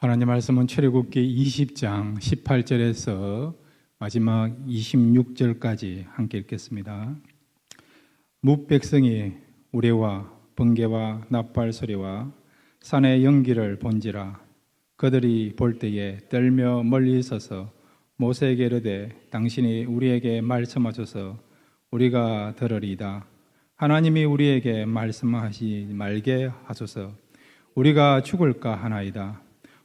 하나님 말씀은 출애굽기 20장 18절에서 마지막 26절까지 함께 읽겠습니다. 뭇백성이 우레와 번개와 나팔 소리와 산의 연기를 본지라. 그들이 볼 때에 떨며 멀리 서서 모세에게 이르되 당신이 우리에게 말씀하소서 우리가 들으리이다. 하나님이 우리에게 말씀하시 말게 하소서 우리가 죽을까 하나이다.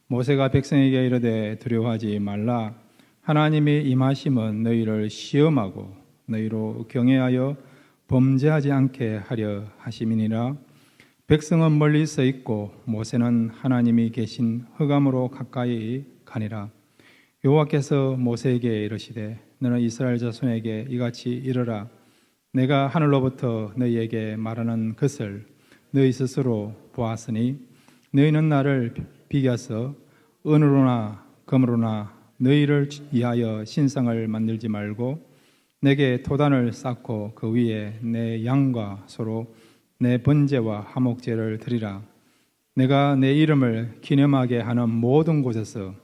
모세가 백성에게 이르되 두려워하지 말라. 하나님이 임하심은 너희를 시험하고 너희로 경외하여 범죄하지 않게 하려 하심이니라. 백성은 멀리 서 있고 모세는 하나님이 계신 흑암으로 가까이 가니라. 여호와께서 모세에게 이르시되 너는 이스라엘 자손에게 이같이 이르라. 내가 하늘로부터 너희에게 말하는 것을 너희 스스로 보았으니 너희는 나를 비겨서 은으로나 금으로나 너희를 위하여 신상을 만들지 말고 내게 토단을 쌓고 그 위에 내 양과 소로 내 번제와 화목제를 드리라. 내가 내 이름을 기념하게 하는 모든 곳에서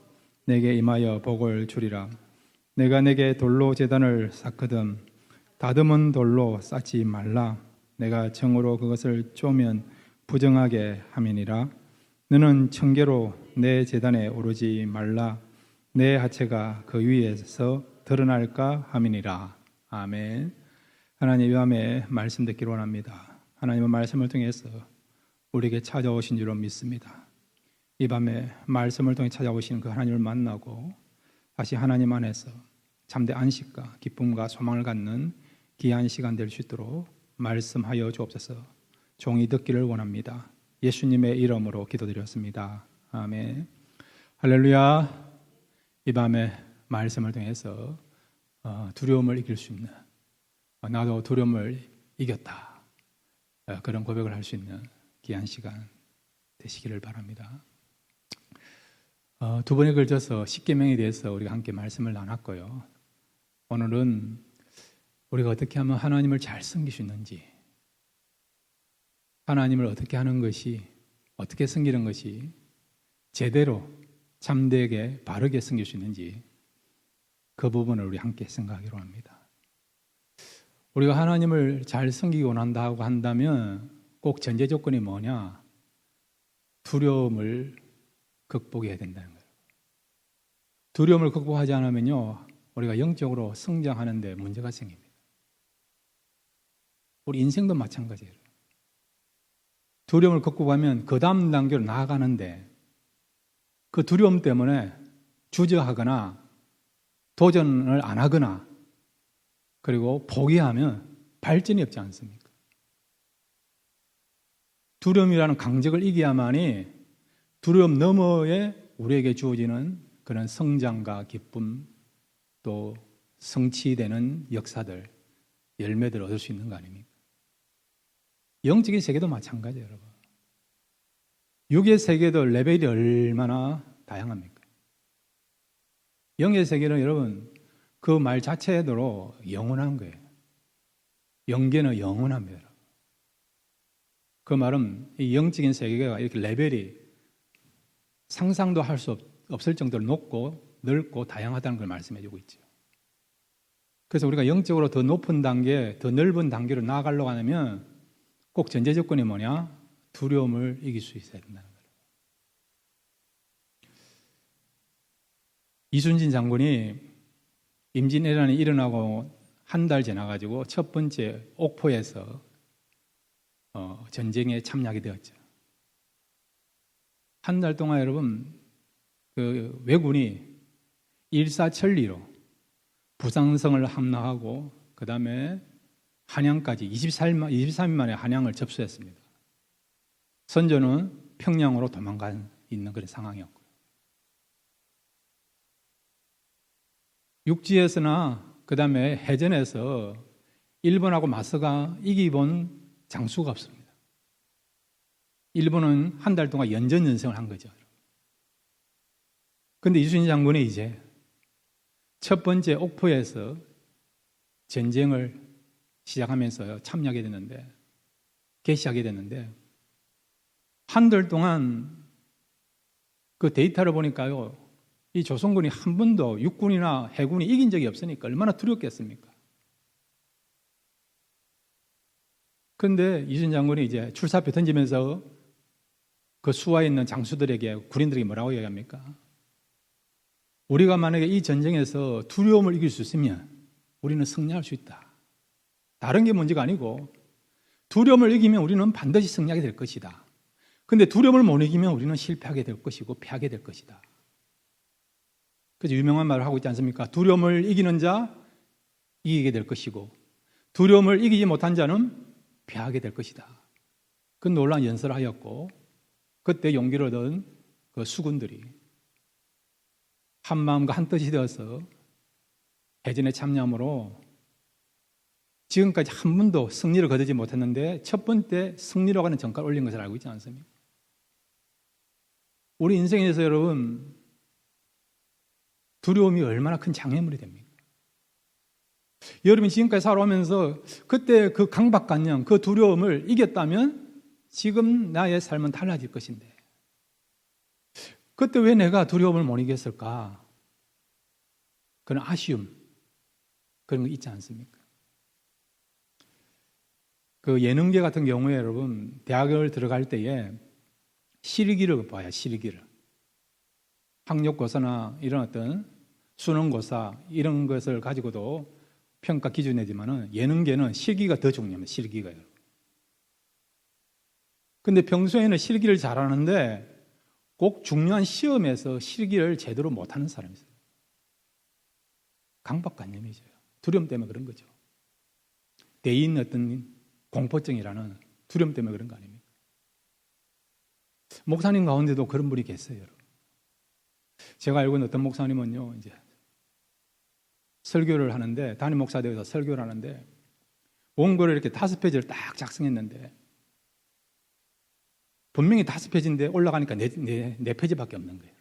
내게 임하여 복을 주리라. 내가 내게 돌로 제단을 쌓거든 다듬은 돌로 쌓지 말라. 내가 정으로 그것을 쪼면 부정하게 함이니라. 너는 청계로 내 제단에 오르지 말라. 내 하체가 그 위에서 드러날까 함이니라. 아멘. 하나님 이 밤에 말씀 듣기를 원합니다. 하나님의 말씀을 통해서 우리에게 찾아오신 줄로 믿습니다. 이 밤에 말씀을 통해 찾아오시는 그 하나님을 만나고 다시 하나님 안에서 참된 안식과 기쁨과 소망을 갖는 귀한 시간 될 수 있도록 말씀하여 주옵소서. 종이 듣기를 원합니다. 예수님의 이름으로 기도드렸습니다. 아멘. 할렐루야. 이 밤에 말씀을 통해서 두려움을 이길 수 있는, 나도 두려움을 이겼다, 그런 고백을 할 수 있는 귀한 시간 되시기를 바랍니다. 두 번에 걸쳐서 십계명에 대해서 우리가 함께 말씀을 나눴고요. 오늘은 우리가 어떻게 하면 하나님을 잘 섬길 수 있는지, 하나님을 어떻게 하는 것이, 어떻게 섬기는 것이 제대로 참되게 바르게 섬길 수 있는지 그 부분을 우리 함께 생각하기로 합니다. 우리가 하나님을 잘 섬기기 원한다고 한다면 꼭 전제 조건이 뭐냐? 두려움을 극복해야 된다는 거예요. 두려움을 극복하지 않으면요, 우리가 영적으로 성장하는 데 문제가 생깁니다. 우리 인생도 마찬가지예요. 두려움을 극복하면 그 다음 단계로 나아가는데 그 두려움 때문에 주저하거나 도전을 안 하거나 그리고 포기하면 발전이 없지 않습니까? 두려움이라는 강적을 이겨야만이 두려움 너머에 우리에게 주어지는 그런 성장과 기쁨 또 성취되는 역사들, 열매들을 얻을 수 있는 거 아닙니까? 영적인 세계도 마찬가지예요, 여러분. 육의 세계도 레벨이 얼마나 다양합니까? 영의 세계는 여러분 그 말 자체대로 영원한 거예요. 영계는 영원합니다. 그 말은 이 영적인 세계가 이렇게 레벨이 상상도 할 수 없을 정도로 높고 넓고 다양하다는 걸 말씀해 주고 있죠. 그래서 우리가 영적으로 더 높은 단계, 더 넓은 단계로 나아가려고 하면 꼭 전제 조건이 뭐냐? 두려움을 이길 수 있어야 된다는 거예요. 이순신 장군이 임진왜란이 일어나고 한 달 지나가지고 첫 번째 옥포에서 전쟁에 참여하게 되었죠. 한 달 동안 여러분 그 왜군이 일사천리로 부상성을 함락하고 그 다음에 한양까지 23일 만에 한양을 접수했습니다. 선조는 평양으로 도망가 있는 그런 상황이었고요. 육지에서나 그 다음에 해전에서 일본하고 맞서가 이기본 장수가 없습니다. 일본은 한 달 동안 연전연승을 한 거죠. 그런데 이순신 장군이 이제 첫 번째 옥포에서 전쟁을 시작하면서 참여하게 됐는데, 개시하게 됐는데 한 달 동안 그 데이터를 보니까요, 이 조선군이 한 번도 육군이나 해군이 이긴 적이 없으니까 얼마나 두렵겠습니까? 그런데 이순 장군이 이제 출사표 던지면서 그 수하에 있는 장수들에게, 군인들에게 뭐라고 얘기합니까? 우리가 만약에 이 전쟁에서 두려움을 이길 수 있으면 우리는 승리할 수 있다. 다른 게 문제가 아니고 두려움을 이기면 우리는 반드시 승리하게 될 것이다. 근데 두려움을 못 이기면 우리는 실패하게 될 것이고 패하게 될 것이다. 그래서 유명한 말을 하고 있지 않습니까? 두려움을 이기는 자 이기게 될 것이고 두려움을 이기지 못한 자는 패하게 될 것이다. 그 놀라운 연설을 하였고 그때 용기를 얻은 그 수군들이 한 마음과 한 뜻이 되어서 해전에 참여함으로 지금까지 한 번도 승리를 거두지 못했는데 첫 번째 승리라고 하는 정가를 올린 것을 알고 있지 않습니까? 우리 인생에서 여러분 두려움이 얼마나 큰 장애물이 됩니까? 여러분이 지금까지 살아오면서 그때 그 강박관념, 그 두려움을 이겼다면 지금 나의 삶은 달라질 것인데 그때 왜 내가 두려움을 못 이겼을까? 그런 아쉬움, 그런 거 있지 않습니까? 그 예능계 같은 경우에 여러분 대학을 들어갈 때에 실기를 봐요. 실기를. 학력고사나 이런 어떤 수능고사 이런 것을 가지고도 평가 기준 내지만은 예능계는 실기가 더 중요합니다. 실기가요. 근데 평소에는 실기를 잘하는데 꼭 중요한 시험에서 실기를 제대로 못하는 사람이 있어요. 강박관념이죠. 두려움 때문에 그런 거죠. 대인 어떤 공포증이라는 두려움 때문에 그런 거 아닙니까? 목사님 가운데도 그런 분이 계세요. 여러분. 제가 알고 있는 어떤 목사님은요, 이제 설교를 하는데 담임 목사 되어서 설교를 하는데 원고를 이렇게 5페이지를 딱 작성했는데 분명히 5페이지인데 올라가니까 4페이지밖에 없는 거예요.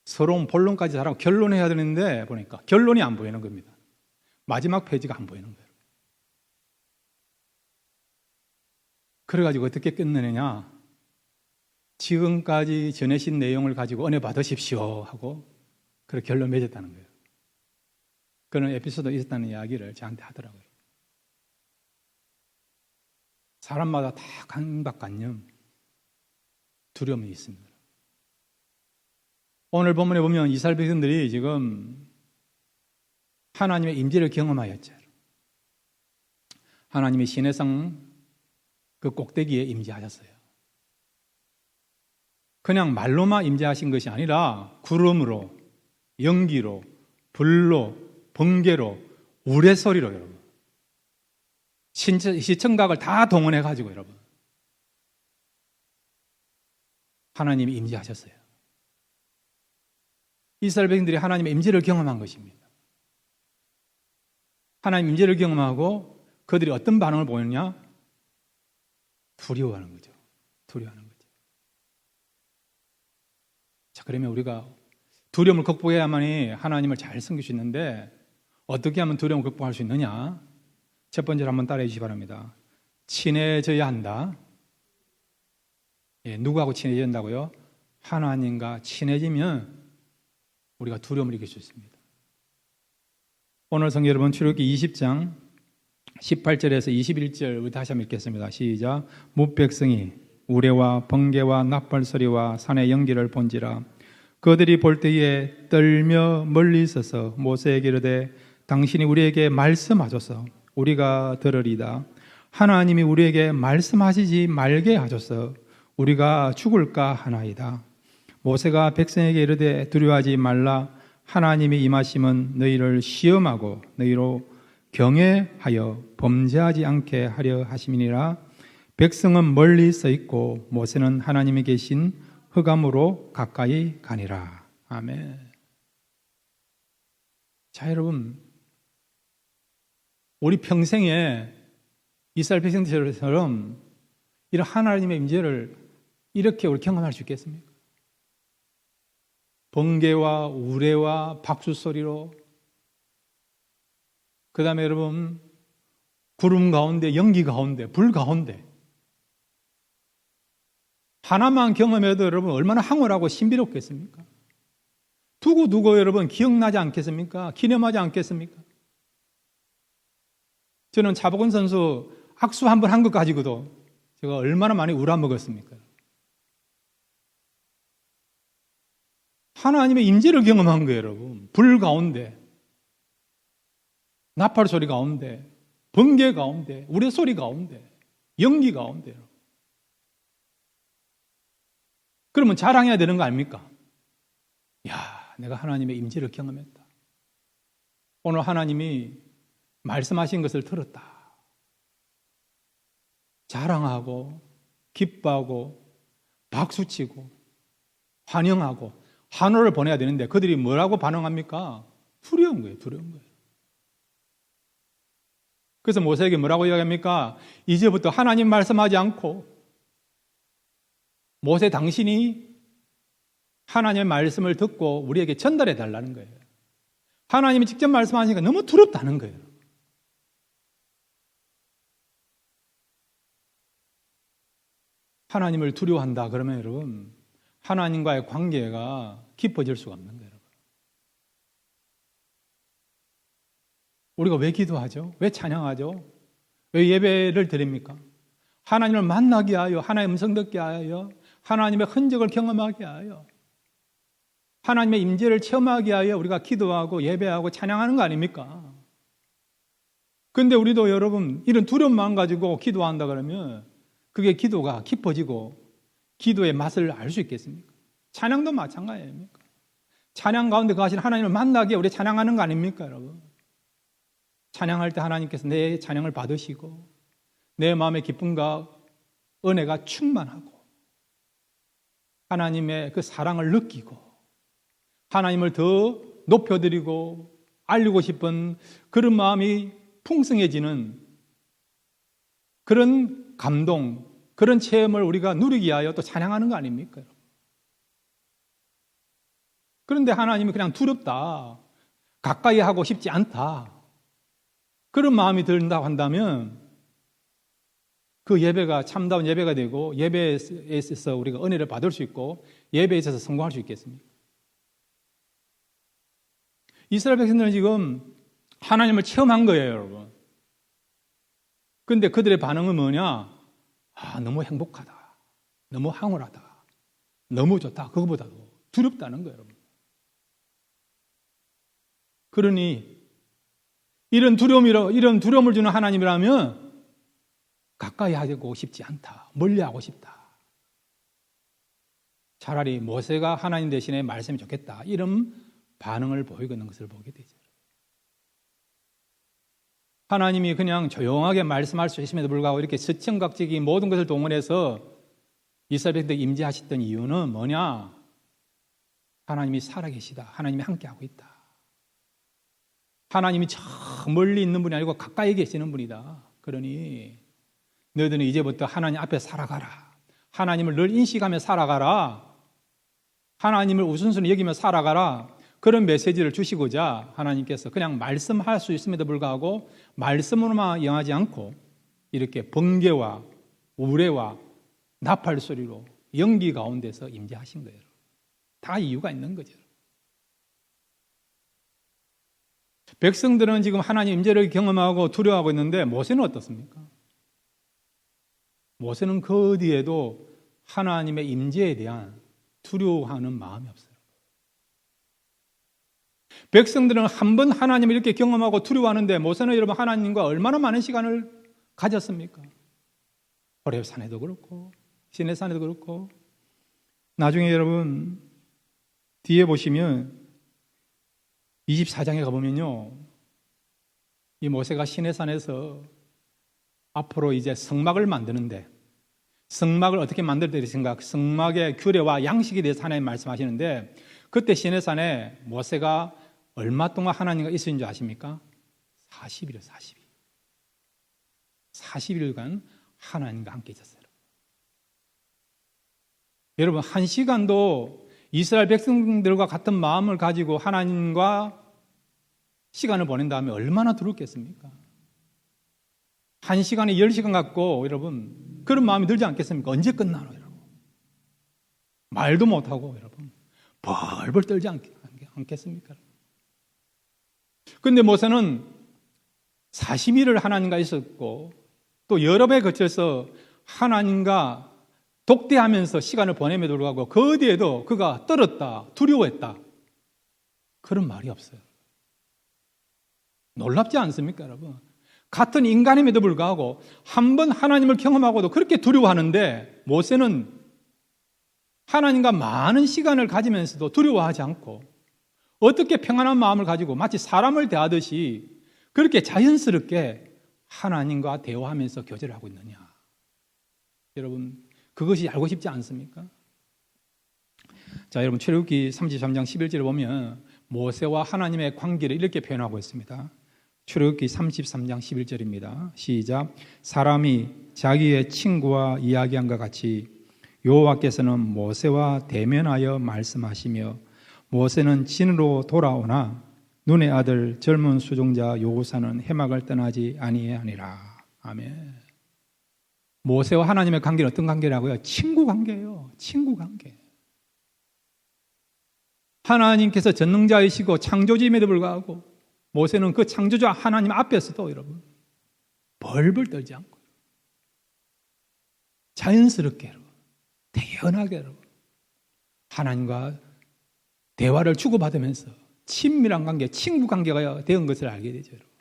서러운 본론까지 잘하고 결론해야 되는데 보니까 결론이 안 보이는 겁니다. 마지막 페이지가 안 보이는 거예요. 그래가지고 어떻게 끝내느냐? 지금까지 전해진 내용을 가지고 은혜 받으십시오 하고 그렇게 결론 맺었다는 거예요. 그런 에피소드가 있었다는 이야기를 저한테 하더라고요. 사람마다 다 강박관념, 두려움이 있습니다. 오늘 본문에 보면 이스라엘 백성들이 지금 하나님의 임재를 경험하였죠. 하나님이 시내산 그 꼭대기에 임재하셨어요. 그냥 말로만 임재하신 것이 아니라 구름으로, 연기로, 불로, 번개로, 우레소리로 여러분. 시청각을 다 동원해가지고 여러분. 하나님이 임재하셨어요. 이스라엘 백성들이 하나님의 임재를 경험한 것입니다. 하나님 임재를 경험하고 그들이 어떤 반응을 보였냐? 두려워하는 거죠. 두려워하는 거죠. 자, 그러면 우리가 두려움을 극복해야만이 하나님을 잘 섬길 수 있는데 어떻게 하면 두려움을 극복할 수 있느냐? 첫 번째로 한번 따라해 주시기 바랍니다. 친해져야 한다. 예, 누구하고 친해져야 한다고요? 하나님과 친해지면 우리가 두려움을 이길 수 있습니다. 오늘 성경 여러분 출애굽기 20장 18절에서 21절 우리 다시 한번 읽겠습니다. 시작. 뭇백성이 우레와 번개와 납발소리와 산의 연기를 본지라 그들이 볼 때에 떨며 멀리 있어서 모세에게 이르되 당신이 우리에게 말씀하소서 우리가 들으리다. 하나님이 우리에게 말씀하시지 말게 하소서 우리가 죽을까 하나이다. 모세가 백성에게 이르되 두려워하지 말라. 하나님이 임하심은 너희를 시험하고 너희로 경외하여 범죄하지 않게 하려 하심이니라. 백성은 멀리 서 있고 모세는 하나님이 계신 흑암으로 가까이 가니라. 아멘. 자, 여러분, 우리 평생에 이스라엘 백성들처럼 이런 하나님의 임재를 이렇게 우리 경험할 수 있겠습니까? 번개와 우레와 박수 소리로, 그 다음에 여러분 구름 가운데, 연기 가운데, 불 가운데 하나만 경험해도 여러분 얼마나 황홀하고 신비롭겠습니까? 두고두고 여러분 기억나지 않겠습니까? 기념하지 않겠습니까? 저는 차범근 선수 악수 한 번 한 것 가지고도 제가 얼마나 많이 우라먹었습니까? 하나님의 임재를 경험한 거예요, 여러분. 불 가운데, 나팔 소리 가운데, 번개 가운데, 우레소리 가운데, 연기 가운데. 그러면 자랑해야 되는 거 아닙니까? 야, 내가 하나님의 임재를 경험했다. 오늘 하나님이 말씀하신 것을 들었다. 자랑하고 기뻐하고 박수치고 환영하고 환호를 보내야 되는데 그들이 뭐라고 반응합니까? 두려운 거예요. 두려운 거예요. 그래서 모세에게 뭐라고 이야기합니까? 이제부터 하나님 말씀하지 않고 모세 당신이 하나님의 말씀을 듣고 우리에게 전달해 달라는 거예요. 하나님이 직접 말씀하시니까 너무 두렵다는 거예요. 하나님을 두려워한다 그러면 여러분 하나님과의 관계가 깊어질 수가 없는 거예요. 우리가 왜 기도하죠? 왜 찬양하죠? 왜 예배를 드립니까? 하나님을 만나게 하여 하나님의 음성 듣게 하여 하나님의 흔적을 경험하게 하여 하나님의 임재를 체험하게 하여 우리가 기도하고 예배하고 찬양하는 거 아닙니까? 그런데 우리도 여러분 이런 두려운 마음 가지고 기도한다 그러면 그게 기도가 깊어지고 기도의 맛을 알 수 있겠습니까? 찬양도 마찬가지입니까? 찬양 가운데 거하신 하나님을 만나게 우리 찬양하는 거 아닙니까, 여러분? 찬양할 때 하나님께서 내 찬양을 받으시고 내 마음의 기쁨과 은혜가 충만하고 하나님의 그 사랑을 느끼고 하나님을 더 높여드리고 알리고 싶은 그런 마음이 풍성해지는 그런 감동, 그런 체험을 우리가 누리기 위하여 또 찬양하는 거 아닙니까? 그런데 하나님이 그냥 두렵다, 가까이 하고 싶지 않다, 그런 마음이 든다고 한다면 그 예배가 참다운 예배가 되고 예배에 있어서 우리가 은혜를 받을 수 있고 예배에 있어서 성공할 수 있겠습니까? 이스라엘 백성들은 지금 하나님을 체험한 거예요, 여러분. 그런데 그들의 반응은 뭐냐? 너무 행복하다, 너무 황홀하다, 너무 좋다, 그거보다도 두렵다는 거예요, 여러분. 그러니 이런 두려움을 주는 하나님이라면 가까이 하고 싶지 않다, 멀리하고 싶다. 차라리 모세가 하나님 대신에 말씀이 좋겠다, 이런 반응을 보이고 있는 것을 보게 되죠. 하나님이 그냥 조용하게 말씀할 수 있음에도 불구하고 이렇게 서천각적인 모든 것을 동원해서 이스라엘 백성들에게 임재하셨던 이유는 뭐냐? 하나님이 살아계시다, 하나님이 함께하고 있다, 하나님이 저 멀리 있는 분이 아니고 가까이 계시는 분이다. 그러니 너희들은 이제부터 하나님 앞에 살아가라, 하나님을 늘 인식하며 살아가라, 하나님을 우선순위 여기며 살아가라, 그런 메시지를 주시고자 하나님께서 그냥 말씀할 수 있음에도 불구하고 말씀으로만 영하지 않고 이렇게 번개와 우레와 나팔 소리로 연기 가운데서 임재하신 거예요. 다 이유가 있는 거죠. 백성들은 지금 하나님 임재를 경험하고 두려워하고 있는데 모세는 어떻습니까? 모세는 그 어디에도 하나님의 임재에 대한 두려워하는 마음이 없어요. 백성들은 한 번 하나님을 이렇게 경험하고 두려워하는데 모세는 여러분 하나님과 얼마나 많은 시간을 가졌습니까? 호렙산에도 그렇고 시내산에도 그렇고 나중에 여러분 뒤에 보시면 24장에 가보면요, 이 모세가 시내산에서 앞으로 이제 성막을 만드는데 성막을 어떻게 만들 것인가, 성막의 규례와 양식에 대해서 하나님 말씀하시는데 그때 시내산에 모세가 얼마 동안 하나님과 있었는 줄 아십니까? 40일이요, 40일. 40일간 하나님과 함께 있었어요. 여러분, 한 시간도 이스라엘 백성들과 같은 마음을 가지고 하나님과 시간을 보낸 다음에 얼마나 두렵겠습니까? 한 시간에 10시간 갖고 여러분 그런 마음이 들지 않겠습니까? 언제 끝나노? 이러고 말도 못하고 여러분 벌벌 떨지 않겠습니까? 그런데 모세는 40일을 하나님과 있었고 또 여러 배 거쳐서 하나님과 독대하면서 시간을 보냄에도 불구하고 그 어디에도 그가 떨었다, 두려워했다 그런 말이 없어요. 놀랍지 않습니까, 여러분? 같은 인간임에도 불구하고 한 번 하나님을 경험하고도 그렇게 두려워하는데 모세는 하나님과 많은 시간을 가지면서도 두려워하지 않고 어떻게 평안한 마음을 가지고 마치 사람을 대하듯이 그렇게 자연스럽게 하나님과 대화하면서 교제를 하고 있느냐. 여러분 그것이 알고 싶지 않습니까? 자, 여러분 출애굽기 33장 11절을 보면 모세와 하나님의 관계를 이렇게 표현하고 있습니다. 출애굽기 33장 11절입니다. 시작. 사람이 자기의 친구와 이야기한과 같이 여호와께서는 모세와 대면하여 말씀하시며 모세는 진으로 돌아오나 눈의 아들 젊은 수종자 여호사는 해막을 떠나지 아니하니라. 아멘. 모세와 하나님의 관계는 어떤 관계라고요? 친구 관계예요. 친구 관계. 하나님께서 전능자이시고 창조주임에도 불구하고 모세는 그 창조주 하나님 앞에서도 여러분 벌벌 떨지 않고 자연스럽게 여러분 대연하게 여러분 하나님과 대화를 주고받으면서 친밀한 관계, 친구 관계가 된 것을 알게 되죠. 여러분.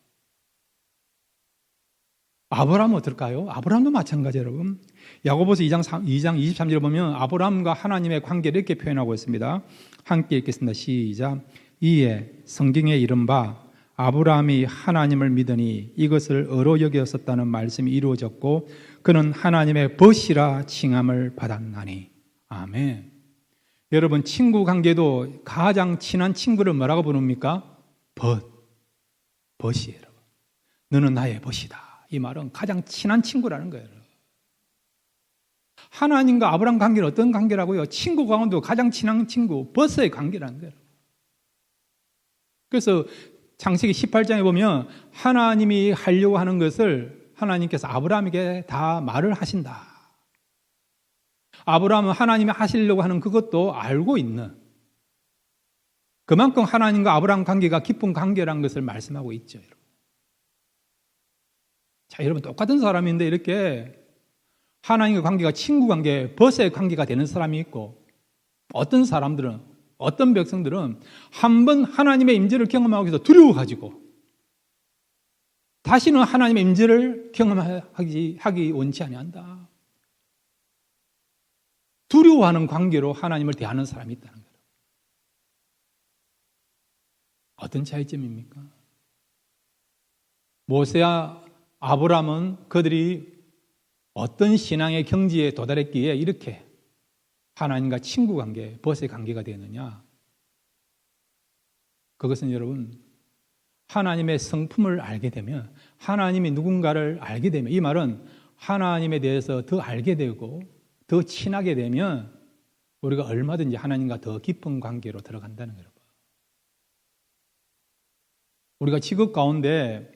아브라함은 어떨까요? 아브라함도 마찬가지 여러분. 야고보서 2장 23절을 보면 아브라함과 하나님의 관계를 이렇게 표현하고 있습니다. 함께 읽겠습니다. 시작. 이에 성경에 이른바 아브라함이 하나님을 믿으니 이것을 의로 여겼었다는 말씀이 이루어졌고 그는 하나님의 벗이라 칭함을 받았나니. 아멘. 여러분 친구 관계도 가장 친한 친구를 뭐라고 부릅니까? 벗이에요. 너는 나의 벗이다. 이 말은 가장 친한 친구라는 거예요. 하나님과 아브라함 관계는 어떤 관계라고요? 친구 가운데도 가장 친한 친구, 벗의 관계라는 거예요. 그래서 창세기 18장에 보면 하나님이 하려고 하는 것을 하나님께서 아브라함에게 다 말을 하신다. 아브라함은 하나님이 하시려고 하는 그것도 알고 있는 그만큼 하나님과 아브라함 관계가 깊은 관계라는 것을 말씀하고 있죠. 여러분. 자, 여러분 똑같은 사람인데 이렇게 하나님과 관계가 친구 관계, 벗의 관계가 되는 사람이 있고 어떤 사람들은 어떤 백성들은 한 번 하나님의 임재를 경험하기 위해서 두려워가지고 다시는 하나님의 임재를 경험하기 원치 아니한다. 두려워하는 관계로 하나님을 대하는 사람이 있다는 거예요. 어떤 차이점입니까? 모세와 아브라함은 그들이 어떤 신앙의 경지에 도달했기에 이렇게 하나님과 친구 관계, 벗의 관계가 되느냐? 그것은 여러분 하나님의 성품을 알게 되면 하나님이 누군가를 알게 되면 이 말은 하나님에 대해서 더 알게 되고 더 친하게 되면 우리가 얼마든지 하나님과 더 깊은 관계로 들어간다는 거예요. 우리가 직업 가운데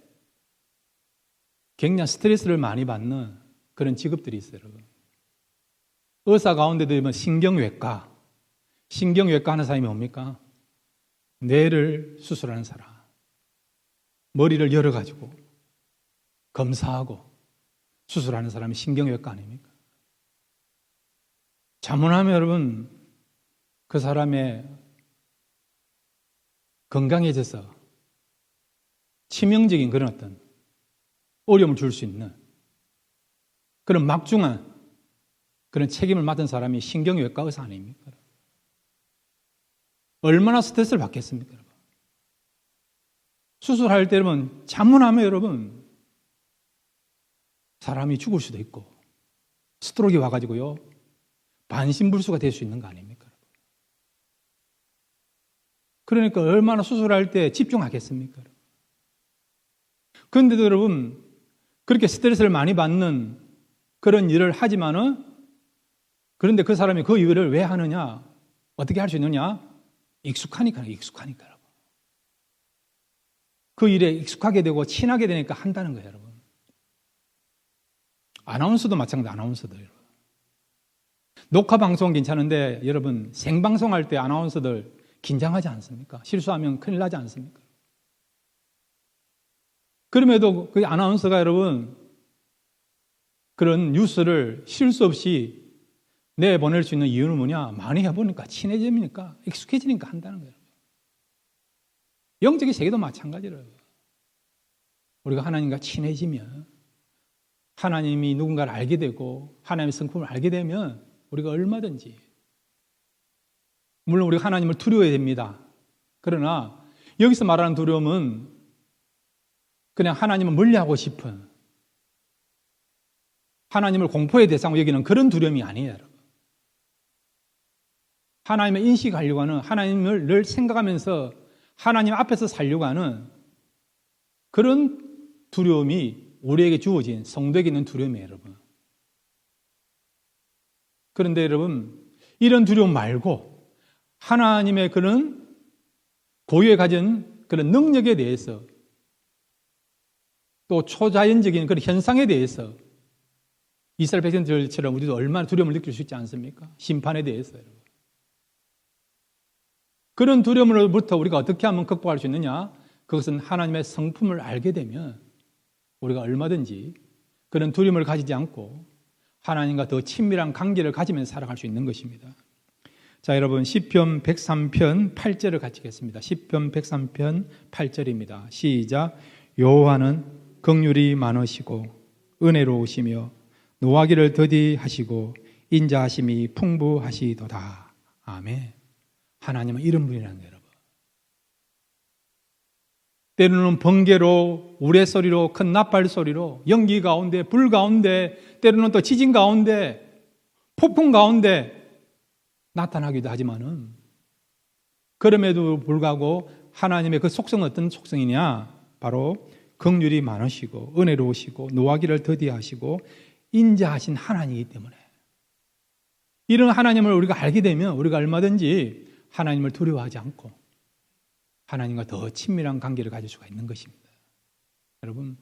굉장히 스트레스를 많이 받는 그런 직업들이 있어요, 여러분. 의사 가운데도 보면 신경외과 하는 사람이 뭡니까? 뇌를 수술하는 사람. 머리를 열어가지고 검사하고 수술하는 사람이 신경외과 아닙니까? 잘못하면 여러분 그 사람의 건강해져서 치명적인 그런 어떤 어려움을 줄 수 있는 그런 막중한 그런 책임을 맡은 사람이 신경외과 의사 아닙니까? 얼마나 스트레스를 받겠습니까? 여러분? 수술할 때 여러분 잘못하면 여러분 사람이 죽을 수도 있고 스트로크가 와가지고요 반신불수가 될 수 있는 거 아닙니까? 그러니까 얼마나 수술할 때 집중하겠습니까? 그런데도 여러분 그렇게 스트레스를 많이 받는 그런 일을 하지만은 그런데 그 사람이 그 일을 왜 하느냐? 어떻게 할 수 있느냐? 익숙하니까. 그 일에 익숙하게 되고 친하게 되니까 한다는 거예요, 여러분. 아나운서도 마찬가지예요, 아나운서도. 녹화 방송은 괜찮은데 여러분 생방송할 때 아나운서들 긴장하지 않습니까? 실수하면 큰일 나지 않습니까? 그럼에도 그 아나운서가 여러분 그런 뉴스를 실수 없이 내보낼 수 있는 이유는 뭐냐? 많이 해보니까 친해지니까 익숙해지니까 한다는 거예요. 영적인 세계도 마찬가지로 우리가 하나님과 친해지면 하나님이 누군가를 알게 되고 하나님의 성품을 알게 되면 우리가 얼마든지 물론 우리가 하나님을 두려워해야 됩니다. 그러나 여기서 말하는 두려움은 그냥 하나님을 멀리하고 싶은 하나님을 공포의 대상으로 여기는 그런 두려움이 아니에요. 여러분. 하나님을 인식하려고 하는 하나님을 늘 생각하면서 하나님 앞에서 살려고 하는 그런 두려움이 우리에게 주어진 성도에게 있는 두려움이에요. 여러분. 그런데 여러분 이런 두려움 말고 하나님의 그런 고유에 가진 그런 능력에 대해서 또 초자연적인 그런 현상에 대해서 이스라엘 백성들처럼 우리도 얼마나 두려움을 느낄 수 있지 않습니까? 심판에 대해서. 여러분. 그런 두려움으로부터 우리가 어떻게 하면 극복할 수 있느냐? 그것은 하나님의 성품을 알게 되면 우리가 얼마든지 그런 두려움을 가지지 않고 하나님과 더 친밀한 관계를 가지면서 살아갈 수 있는 것입니다. 자, 여러분 시편 103편 8절을 같이 읽겠습니다. 시편 103편 8절입니다. 시작. 여호와는 긍휼이 많으시고 은혜로우시며 노하기를 더디하시고 인자하심이 풍부하시도다. 아멘. 하나님은 이런 분이라는 거예요. 여러분. 때로는 번개로 우레소리로 큰 나팔소리로 연기 가운데 불 가운데 때로는 또 지진 가운데 폭풍 가운데 나타나기도 하지만은 그럼에도 불구하고 하나님의 그 속성은 어떤 속성이냐? 바로 긍휼이 많으시고 은혜로우시고 노하기를 더디하시고 인자하신 하나님이기 때문에 이런 하나님을 우리가 알게 되면 우리가 얼마든지 하나님을 두려워하지 않고 하나님과 더 친밀한 관계를 가질 수가 있는 것입니다. 여러분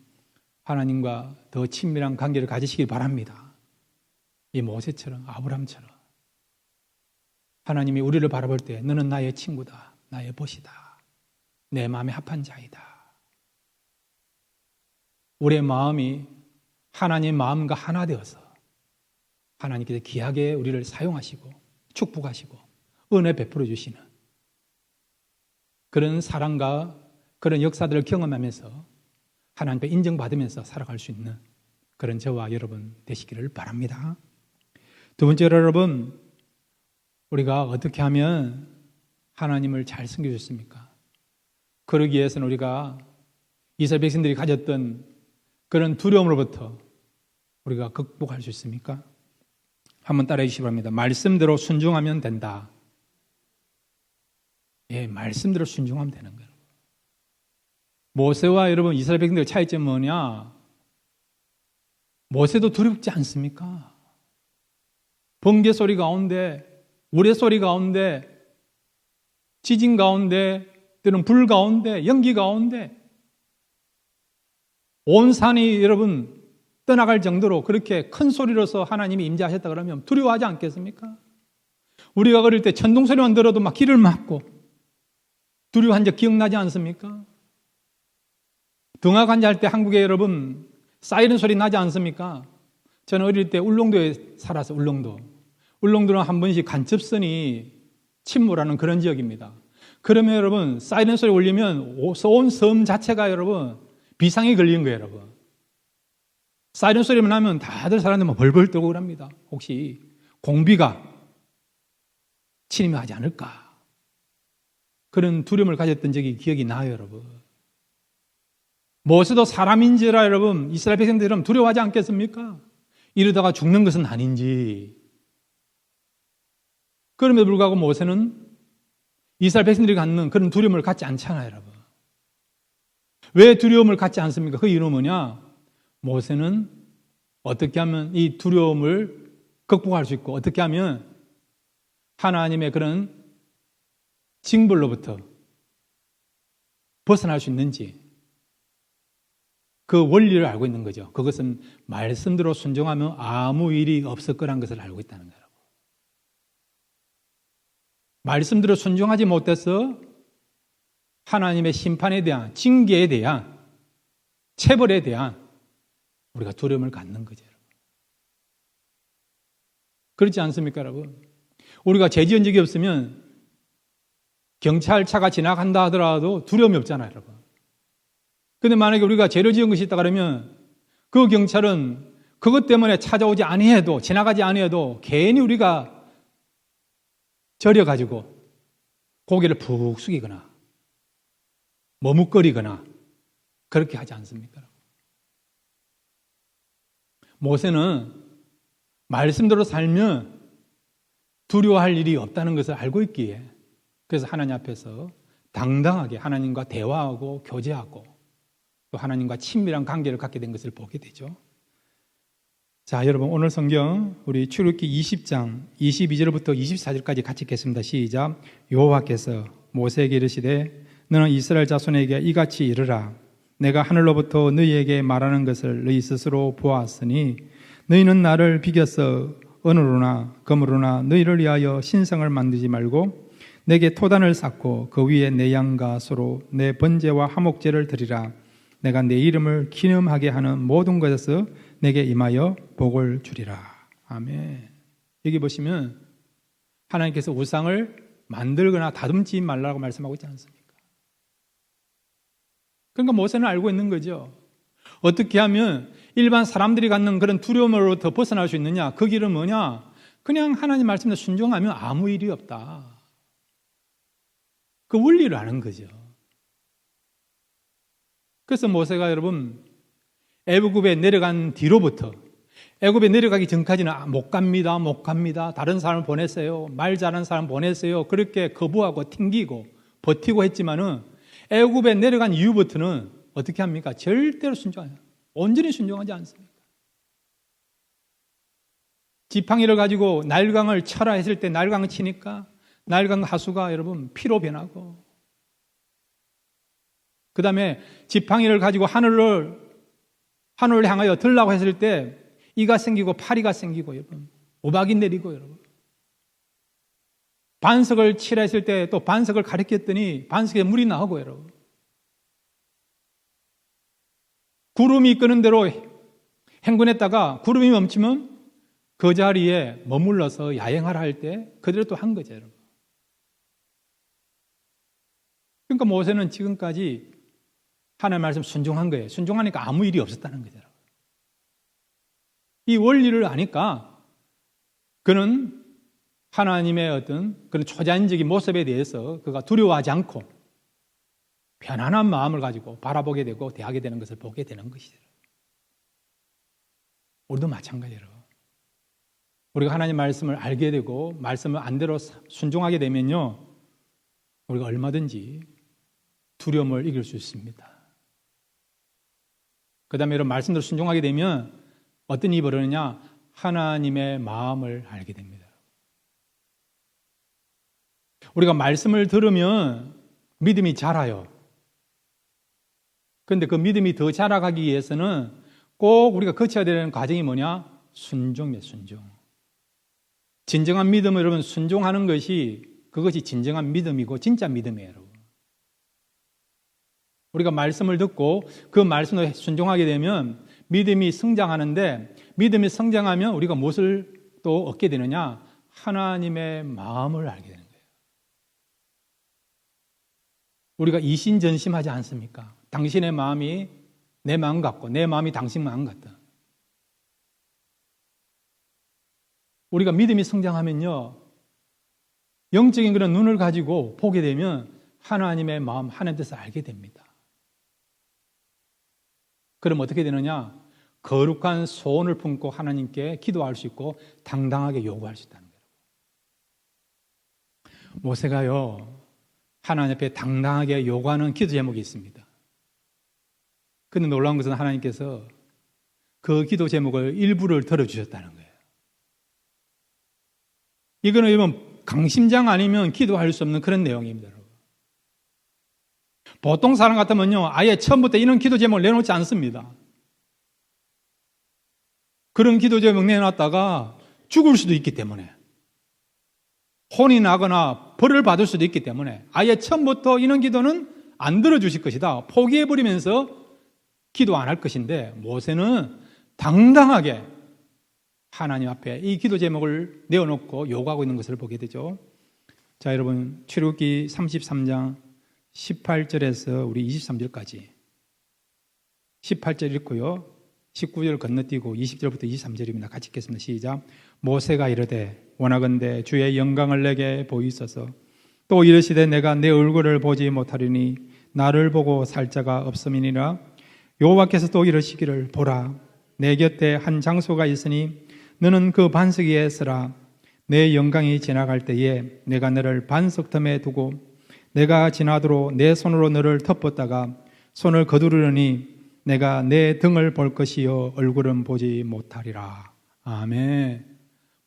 하나님과 더 친밀한 관계를 가지시길 바랍니다. 이 모세처럼 아브라함처럼 하나님이 우리를 바라볼 때 너는 나의 친구다, 나의 벗이다, 내 마음에 합한 자이다. 우리의 마음이 하나님의 마음과 하나 되어서 하나님께서 귀하게 우리를 사용하시고 축복하시고 은혜 베풀어 주시는 그런 사랑과 그런 역사들을 경험하면서 하나님께 인정받으면서 살아갈 수 있는 그런 저와 여러분 되시기를 바랍니다. 두 번째로 여러분 우리가 어떻게 하면 하나님을 잘 섬겨줬습니까? 그러기 위해서는 우리가 이스라엘 백성들이 가졌던 그런 두려움으로부터 우리가 극복할 수 있습니까? 한번 따라해 주시기 바랍니다. 말씀대로 순종하면 된다. 예, 말씀대로 순종하면 되는 거예요. 모세와 여러분 이스라엘 백성들의 차이점은 뭐냐? 모세도 두렵지 않습니까? 번개 소리 가운데 우레 소리 가운데 지진 가운데 때로는 불 가운데 연기 가운데 온 산이 여러분 떠나갈 정도로 그렇게 큰 소리로서 하나님이 임재하셨다 그러면 두려워하지 않겠습니까? 우리가 어릴 때 천둥 소리만 들어도 막 귀를 막고 두려워한 적 기억나지 않습니까? 등하관자 할 때 한국에 여러분 사이렌 소리 나지 않습니까? 저는 어릴 때 울릉도에 살아서 울릉도는 한 번씩 간첩선이 침몰하는 그런 지역입니다. 그러면 여러분 사이렌 소리 울리면 온 섬 자체가 여러분 비상이 걸린 거예요. 여러분 사이렌 소리만 나면 다들 사람들 벌벌 떨고 그럽니다. 혹시 공비가 침입하지 않을까 그런 두려움을 가졌던 적이 기억이 나요. 여러분 모세도 사람인지라 여러분 이스라엘 백성들은 두려워하지 않겠습니까? 이러다가 죽는 것은 아닌지. 그럼에도 불구하고 모세는 이스라엘 백성들이 갖는 그런 두려움을 갖지 않잖아요. 여러분 왜 두려움을 갖지 않습니까? 그 이유는 뭐냐? 모세는 어떻게 하면 이 두려움을 극복할 수 있고 어떻게 하면 하나님의 그런 징벌로부터 벗어날 수 있는지 그 원리를 알고 있는 거죠. 그것은 말씀대로 순종하면 아무 일이 없을 거라는 것을 알고 있다는 거예요. 말씀대로 순종하지 못해서 하나님의 심판에 대한, 징계에 대한, 체벌에 대한 우리가 두려움을 갖는 거죠. 그렇지 않습니까, 여러분? 우리가 죄 지은 적이 없으면 경찰차가 지나간다 하더라도 두려움이 없잖아요, 여러분. 근데 만약에 우리가 죄를 지은 것이 있다 그러면 그 경찰은 그것 때문에 찾아오지 아니해도, 지나가지 아니해도 괜히 우리가 절여가지고 고개를 푹 숙이거나 머뭇거리거나 그렇게 하지 않습니까? 모세는 말씀대로 살면 두려워할 일이 없다는 것을 알고 있기에 그래서 하나님 앞에서 당당하게 하나님과 대화하고 교제하고 또 하나님과 친밀한 관계를 갖게 된 것을 보게 되죠. 자, 여러분 오늘 성경 우리 출애굽기 20장 22절부터 24절까지 같이 읽겠습니다. 시작. 여호와께서 모세에게 이르시되 너는 이스라엘 자손에게 이같이 이르라. 내가 하늘로부터 너희에게 말하는 것을 너희 스스로 보았으니 너희는 나를 비겨서 은으로나 금으로나 너희를 위하여 신성을 만들지 말고 내게 토단을 쌓고 그 위에 내 양과 소로 내 번제와 화목제를 드리라. 내가 내 이름을 기념하게 하는 모든 것에서 내게 임하여 복을 주리라. 아멘. 여기 보시면 하나님께서 우상을 만들거나 다듬지 말라고 말씀하고 있지 않습니까? 그러니까 모세는 알고 있는 거죠. 어떻게 하면 일반 사람들이 갖는 그런 두려움으로부터 벗어날 수 있느냐? 그 길은 뭐냐? 그냥 하나님 말씀에 순종하면 아무 일이 없다. 그 원리를 아는 거죠. 그래서 모세가 여러분 애굽에 내려간 뒤로부터 애굽에 내려가기 전까지는 못 갑니다. 못 갑니다. 다른 사람을 보냈어요. 말 잘하는 사람 보냈어요. 그렇게 거부하고 튕기고 버티고 했지만은 애굽에 내려간 이후부터는 어떻게 합니까? 절대로 순종해요. 온전히 순종하지 않습니다. 지팡이를 가지고 날강을 쳐라 했을 때 날강을 치니까 날강 하수가 여러분 피로 변하고 그 다음에 지팡이를 가지고 하늘을 향하여 들라고 했을 때 이가 생기고 파리가 생기고 여러분 우박이 내리고 여러분 반석을 치라 했을 때 또 반석을 가리켰더니 반석에 물이 나오고 여러분 구름이 이끄는 대로 행군했다가 구름이 멈추면 그 자리에 머물러서 야행하라 할 때 그대로 또 한 거죠 여러분. 그러니까 모세는 지금까지 하나님의 말씀 순종한 거예요. 순종하니까 아무 일이 없었다는 거죠. 이 원리를 아니까 그는 하나님의 어떤 그런 초자연적인 모습에 대해서 그가 두려워하지 않고 편안한 마음을 가지고 바라보게 되고 대하게 되는 것을 보게 되는 것이죠. 우리도 마찬가지로 우리가 하나님 말씀을 알게 되고 말씀을 안대로 순종하게 되면요 우리가 얼마든지 두려움을 이길 수 있습니다. 그 다음에 이런 말씀대로 순종하게 되면 어떤 일이 벌어지느냐? 하나님의 마음을 알게 됩니다. 우리가 말씀을 들으면 믿음이 자라요. 그런데 그 믿음이 더 자라가기 위해서는 꼭 우리가 거쳐야 되는 과정이 뭐냐? 순종이에요, 순종. 진정한 믿음을 여러분 순종하는 그것이 진정한 믿음이고 진짜 믿음이에요, 여러분. 우리가 말씀을 듣고 그 말씀을 순종하게 되면 믿음이 성장하는데 믿음이 성장하면 우리가 무엇을 또 얻게 되느냐? 하나님의 마음을 알게 되는 거예요. 우리가 이신전심하지 않습니까? 당신의 마음이 내 마음 같고 내 마음이 당신 마음 같다. 우리가 믿음이 성장하면요 영적인 그런 눈을 가지고 보게 되면 하나님의 마음, 하나님 뜻을 알게 됩니다. 그럼 어떻게 되느냐? 거룩한 소원을 품고 하나님께 기도할 수 있고 당당하게 요구할 수 있다는 거예요. 모세가요 하나님 앞에 당당하게 요구하는 기도 제목이 있습니다. 그런데 놀라운 것은 하나님께서 그 기도 제목을 일부를 들어주셨다는 거예요. 이거는 여러분 강심장 아니면 기도할 수 없는 그런 내용입니다. 여러분. 보통 사람 같으면요 아예 처음부터 이런 기도 제목을 내놓지 않습니다. 그런 기도 제목 내놨다가 죽을 수도 있기 때문에 혼이 나거나 벌을 받을 수도 있기 때문에 아예 처음부터 이런 기도는 안 들어주실 것이다. 포기해버리면서 기도 안 할 것인데, 모세는 당당하게 하나님 앞에 이 기도 제목을 내어놓고 요구하고 있는 것을 보게 되죠. 자, 여러분, 출애굽기 33장 18절에서 우리 23절까지 18절 읽고요, 19절 건너뛰고 20절부터 23절입니다. 같이 읽겠습니다. 시작. 모세가 이르되 원하건대 주의 영광을 내게 보이소서. 또 이르시되 내가 내 얼굴을 보지 못하리니 나를 보고 살 자가 없음이니라. 여호와께서 또 이르시기를 보라, 내 곁에 한 장소가 있으니 너는 그 반석 위에 서라. 내 영광이 지나갈 때에 내가 너를 반석 틈에 두고 내가 지나도록 내 손으로 너를 덮었다가 손을 거두르니 내가 내 등을 볼 것이요 얼굴은 보지 못하리라. 아멘.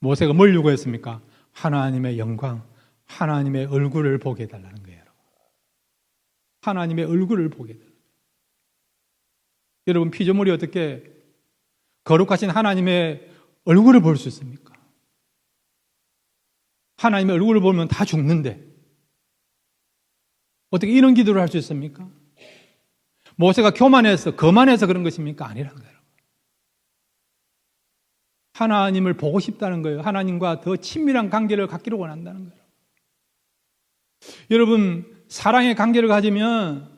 모세가 뭘 요구했습니까? 하나님의 영광, 하나님의 얼굴을 보게 해달라는 거예요. 하나님의 얼굴을 보게 해달라는 거예요. 여러분, 피조물이 어떻게 거룩하신 하나님의 얼굴을 볼 수 있습니까? 하나님의 얼굴을 보면 다 죽는데 어떻게 이런 기도를 할 수 있습니까? 모세가 교만해서 거만해서 그런 것입니까? 아니라는 거예요. 하나님을 보고 싶다는 거예요. 하나님과 더 친밀한 관계를 갖기를 원한다는 거예요. 여러분, 사랑의 관계를 가지면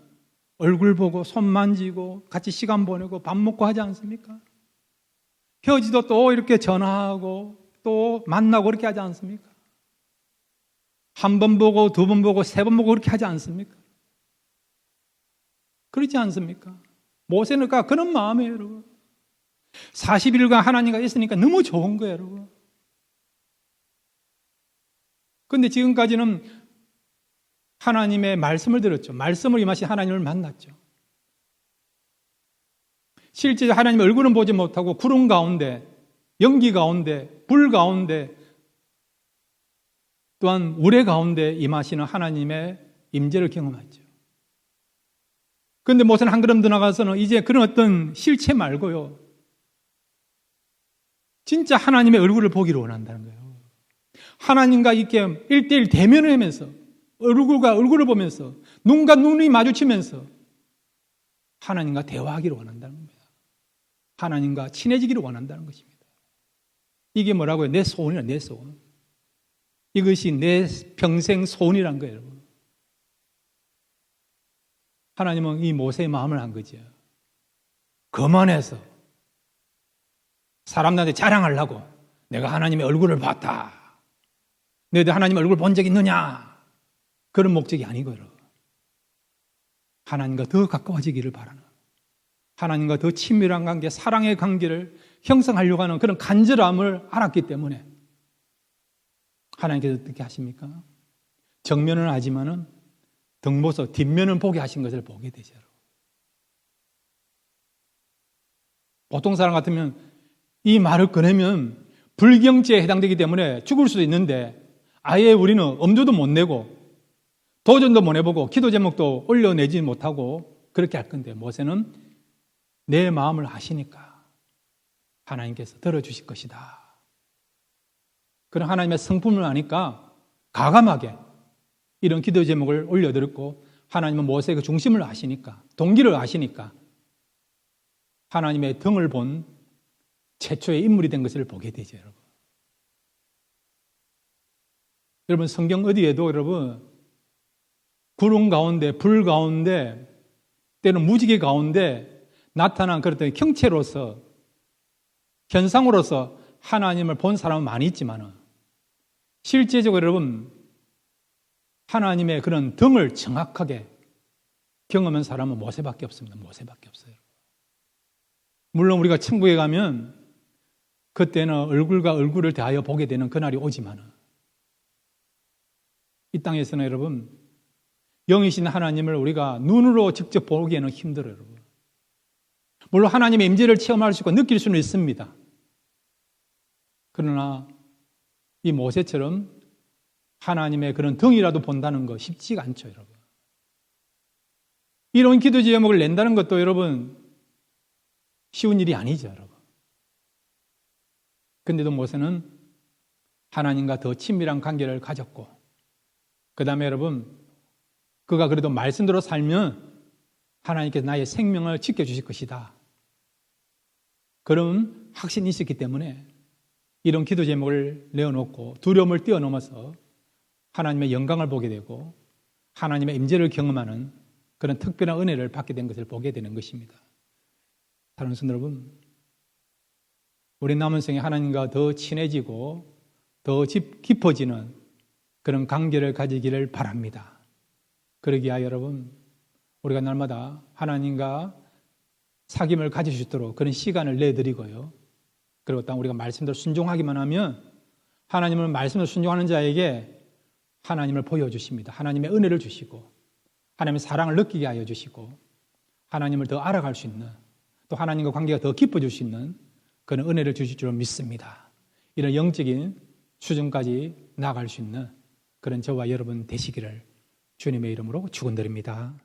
얼굴 보고 손 만지고 같이 시간 보내고 밥 먹고 하지 않습니까? 헤어지도 또 이렇게 전화하고 또 만나고 그렇게 하지 않습니까? 한 번 보고 두 번 보고 세 번 보고 그렇게 하지 않습니까? 그렇지 않습니까? 모세는 그런 마음이에요, 여러분. 40일간 하나님과 있으니까 너무 좋은 거예요, 여러분. 그런데 지금까지는 하나님의 말씀을 들었죠. 말씀을 임하신 하나님을 만났죠. 실제 하나님의 얼굴은 보지 못하고 구름 가운데, 연기 가운데, 불 가운데, 또한 우레 가운데 임하시는 하나님의 임재를 경험했죠. 그런데 모세는 한 걸음 더 나가서는 이제 그런 어떤 실체 말고요, 진짜 하나님의 얼굴을 보기를 원한다는 거예요. 하나님과 이렇게 1대1 대면을 하면서 얼굴과 얼굴을 보면서 눈과 눈이 마주치면서 하나님과 대화하기를 원한다는 겁니다. 하나님과 친해지기를 원한다는 것입니다. 이게 뭐라고요? 내 소원이야, 내 소원. 이것이 내 평생 소원이란 거예요, 여러분. 하나님은 이 모세의 마음을 한 거죠. 거만해서 사람들한테 자랑하려고 내가 하나님의 얼굴을 봤다. 너희들 하나님의 얼굴 본 적 있느냐? 그런 목적이 아니고요. 하나님과 더 가까워지기를 바라는, 하나님과 더 친밀한 관계, 사랑의 관계를 형성하려고 하는 그런 간절함을 알았기 때문에 하나님께서 어떻게 하십니까? 정면은 하지만은 등보서 뒷면은 보게 하신 것을 보게 되죠. 보통 사람 같으면 이 말을 꺼내면 불경죄에 해당되기 때문에 죽을 수도 있는데 아예 우리는 엄두도 못 내고 도전도 못 해보고 기도 제목도 올려내지 못하고 그렇게 할 건데, 모세는 내 마음을 아시니까 하나님께서 들어주실 것이다. 그런 하나님의 성품을 아니까 과감하게 이런 기도 제목을 올려드렸고, 하나님은 모세의 그 중심을 아시니까, 동기를 아시니까 하나님의 등을 본 최초의 인물이 된 것을 보게 되죠, 여러분. 여러분, 성경 어디에도 여러분 구름 가운데, 불 가운데, 때로는 무지개 가운데 나타난 그런 형체로서, 현상으로서 하나님을 본 사람은 많이 있지만 실제적으로 여러분 하나님의 그런 등을 정확하게 경험한 사람은 모세밖에 없습니다. 모세밖에 없어요. 물론 우리가 천국에 가면 그때는 얼굴과 얼굴을 대하여 보게 되는 그날이 오지만 이 땅에서는 여러분 영이신 하나님을 우리가 눈으로 직접 보기에는 힘들어요, 여러분. 물론 하나님의 임재를 체험할 수 있고 느낄 수는 있습니다. 그러나 이 모세처럼 하나님의 그런 등이라도 본다는 거 쉽지가 않죠, 여러분. 이런 기도 제목을 낸다는 것도 여러분 쉬운 일이 아니죠, 여러분. 그런데도 모세는 하나님과 더 친밀한 관계를 가졌고, 그 다음에 여러분, 그가 그래도 말씀대로 살면 하나님께서 나의 생명을 지켜주실 것이다, 그런 확신이 있었기 때문에 이런 기도 제목을 내어놓고 두려움을 뛰어넘어서 하나님의 영광을 보게 되고 하나님의 임재를 경험하는 그런 특별한 은혜를 받게 된 것을 보게 되는 것입니다. 사랑하는 성도 여러분, 우리 남은 생에 하나님과 더 친해지고 더 깊어지는 그런 관계를 가지기를 바랍니다. 그러기 위하여 여러분, 우리가 날마다 하나님과 사귐을 가질 수 있도록 그런 시간을 내드리고요. 그리고 또 우리가 말씀대로 순종하기만 하면 하나님을 말씀을 순종하는 자에게 하나님을 보여주십니다. 하나님의 은혜를 주시고 하나님의 사랑을 느끼게 하여 주시고 하나님을 더 알아갈 수 있는, 또 하나님과 관계가 더 깊어질 수 있는 그런 은혜를 주실 줄 믿습니다. 이런 영적인 수준까지 나아갈 수 있는 그런 저와 여러분 되시기를 주님의 이름으로 축원드립니다.